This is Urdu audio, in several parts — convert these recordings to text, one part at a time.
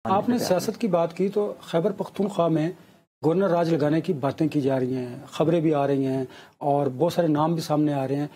آپ نے سیاست کی بات کی تو خیبر پختونخوا میں گورنر راج لگانے کی باتیں کی جا رہی ہیں، خبریں بھی آ رہی ہیں اور بہت سارے نام بھی سامنے آ رہے ہیں.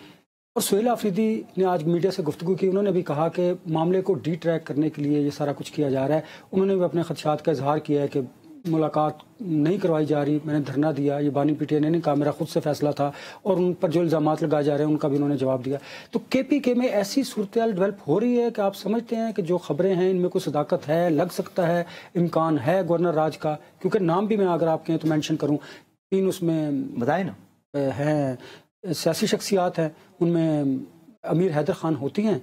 اور سہیل آفریدی نے آج میڈیا سے گفتگو کی، انہوں نے بھی کہا کہ معاملے کو ڈی ٹریک کرنے کے لیے یہ سارا کچھ کیا جا رہا ہے. انہوں نے بھی اپنے خدشات کا اظہار کیا ہے کہ ملاقات نہیں کروائی جا رہی، میں نے دھرنا دیا. یہ بانی پی ٹی آئی نے نہیں کہا، میرا خود سے فیصلہ تھا. اور ان پر جو الزامات لگائے جا رہے ہیں ان کا بھی انہوں نے جواب دیا. تو کے پی کے میں ایسی صورتحال ڈیولپ ہو رہی ہے کہ آپ سمجھتے ہیں کہ جو خبریں ہیں ان میں کوئی صداقت ہے، لگ سکتا ہے، امکان ہے گورنر راج کا؟ کیونکہ نام بھی میں اگر آپ کہیں تو مینشن کروں، 3 اس میں بتائیں نا ہیں سیاسی شخصیات ہیں. ان میں امیر حیدر خان ہوتی ہیں،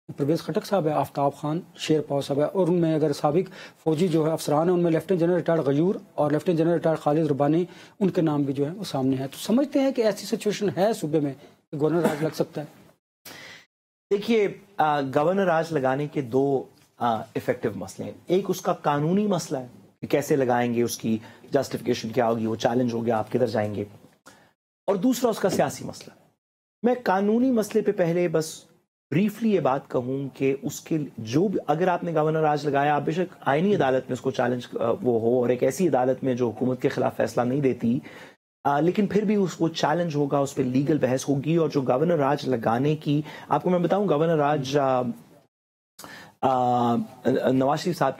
پرویز خٹک صاحب ہے، آفتاب خان، شیر پاؤ صاحب ہے. اور ان میں اگر سابق فوجی جو ہے افسران ہیں ان میں لیفٹیننٹ جنرل ریٹائرڈ غیور اور لیفٹیننٹ جنرل ریٹائرڈ خالد ربانی، ان کے نام بھی جو ہیں وہ سامنے ہیں. تو سمجھتے ہیں کہ ایسی سچویشن ہے صوبے میں کہ گورنر راج لگ سکتا ہے؟ دیکھیے، گورنر راج لگانے کے 2 افیکٹو مسئلے ہیں. ایک اس کا قانونی مسئلہ ہے کہ کیسے لگائیں گے، اس کی جسٹیفیکیشن کیا ہوگی، وہ چیلنج ہو گیا آپ کدھر جائیں گے. اور دوسرا اس کا سیاسی مسئلہ. میں قانونی مسئلے پہ پہلے بس بریفلی یہ بات کہوں کہ اس کے جو بھی اگر آپ نے گورنر راج لگایا، آپ بے شک آئینی عدالت میں اس کو چیلنج وہ ہو، اور ایک ایسی عدالت میں جو حکومت کے خلاف فیصلہ نہیں دیتی، لیکن پھر بھی اس کو چیلنج ہوگا، اس پہ لیگل بحث ہوگی. اور جو گورنر راج لگانے کی آپ کو میں بتاؤں، گورنر راج شہباز شریف صاحب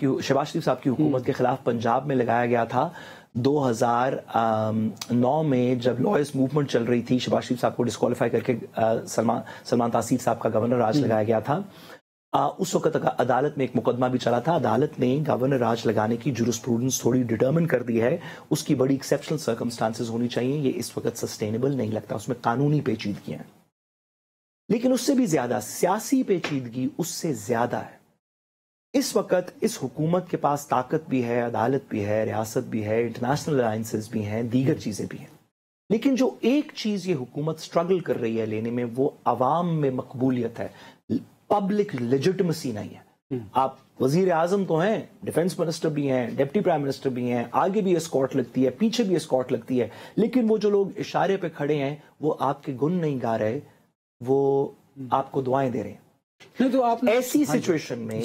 کی حکومت کے خلاف پنجاب میں لگایا گیا تھا 2009 میں، جب لائرز موومنٹ چل رہی تھی. شہباز شریف صاحب کو ڈسکوالیفائی کر کے سلمان تاثیر صاحب کا گورنر راج لگایا گیا تھا. اس وقت عدالت میں ایک مقدمہ بھی چلا تھا. عدالت نے گورنر راج لگانے کی جورسپروڈنس تھوڑی ڈٹرمن کر دی ہے. اس کی بڑی ایکسیپشنل سرکمسٹانسز ہونی چاہیے. یہ اس وقت سسٹینیبل نہیں لگتا، اس میں قانونی پیچیدگیاں ہیں. لیکن اس سے بھی زیادہ سیاسی پیچیدگی اس سے زیادہ ہے. اس وقت اس حکومت کے پاس طاقت بھی ہے، عدالت بھی ہے، ریاست بھی ہے، انٹرنیشنل الائنسز بھی ہیں، دیگر چیزیں بھی ہیں. لیکن جو ایک چیز یہ حکومت سٹرگل کر رہی ہے لینے میں، وہ عوام میں مقبولیت ہے، پبلک لیجٹمیسی نہیں ہے. آپ وزیر اعظم تو ہیں، ڈیفنس منسٹر بھی ہیں، ڈپٹی پرائم منسٹر بھی ہیں، آگے بھی اسکارٹ لگتی ہے، پیچھے بھی اسکارٹ لگتی ہے. لیکن وہ جو لوگ اشارے پہ کھڑے ہیں وہ آپ کے گن نہیں گا رہے، وہ آپ کو دعائیں دے رہے ہیں. تو آپ ایسی سچویشن میں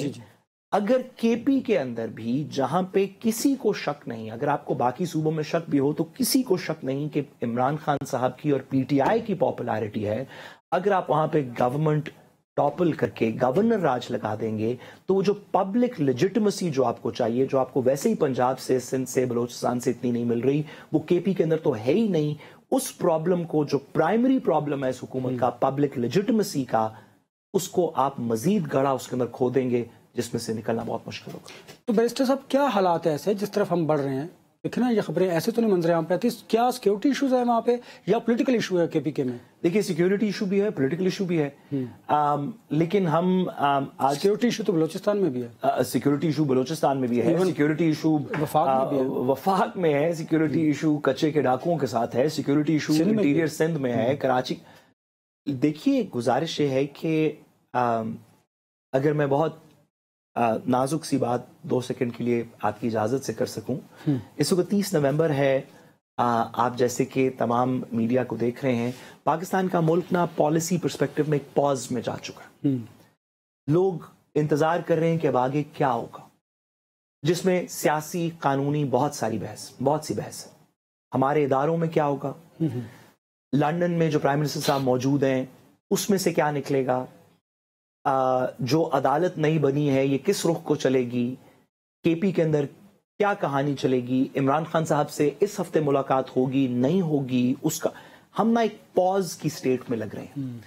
اگر کے پی کے اندر بھی جہاں پہ کسی کو شک نہیں، اگر آپ کو باقی صوبوں میں شک بھی ہو تو کسی کو شک نہیں کہ عمران خان صاحب کی اور پی ٹی آئی کی پاپولیرٹی ہے، اگر آپ وہاں پہ گورنمنٹ ٹاپل کر کے گورنر راج لگا دیں گے تو وہ جو پبلک لیجٹمیسی جو آپ کو چاہیے، جو آپ کو ویسے ہی پنجاب سے، سندھ سے، بلوچستان سے اتنی نہیں مل رہی، وہ کے پی کے اندر تو ہے ہی نہیں. اس پرابلم کو، جو پرائمری پرابلم ہے اس حکومت کا، پبلک لیجٹمیسی کا، اس کو آپ مزید گڑھا اس کے اندر کھو دیں گے جس میں سے نکلنا بہت مشکل ہوگا. تو بیرسٹر صاحب کیا حالات ہے ایسے جس طرف ہم بڑھ رہے ہیں؟ دیکھیں نا، یہ خبریں ایسے تو نہیں منظر عام پہ آتی. کیا سیکیورٹی ایشوز ہے وہاں پہ یا پولیٹیکل ایشو ہے کے پی کے میں؟ دیکھیے، سیکیورٹی ایشو بھی ہے، پولیٹیکل ایشو بھی ہے. لیکن ہم آج سیکیورٹی ایشو تو بلوچستان میں بھی ہے، سیکیورٹی ایشو بلوچستان میں بھی ہے، سیکیورٹی ایشو وفاق میں ہے، سیکیورٹی ایشو کچے کے ڈاکوؤں کے ساتھ ہے، سیکیورٹی ایشو انٹیریئر سندھ میں ہے، کراچی. دیکھیے، گزارش یہ ہے کہ اگر میں بہت نازک سی بات 2 سیکنڈ کے لیے آپ کی اجازت سے کر سکوں، اس وقت 30 نومبر ہے. آپ جیسے کہ تمام میڈیا کو دیکھ رہے ہیں، پاکستان کا ملک نا پالیسی پرسپیکٹو میں ایک پاز میں جا چکا ہے. لوگ انتظار کر رہے ہیں کہ اب آگے کیا ہوگا، جس میں سیاسی، قانونی بہت سی بحث ہے. ہمارے اداروں میں کیا ہوگا، لندن میں جو پرائم منسٹر صاحب موجود ہیں اس میں سے کیا نکلے گا، جو عدالت نہیں بنی ہے یہ کس رخ کو چلے گی، کے پی کے اندر کیا کہانی چلے گی، عمران خان صاحب سے اس ہفتے ملاقات ہوگی نہیں ہوگی، اس کا ہم نا ایک پاز کی سٹیٹ میں لگ رہے ہیں.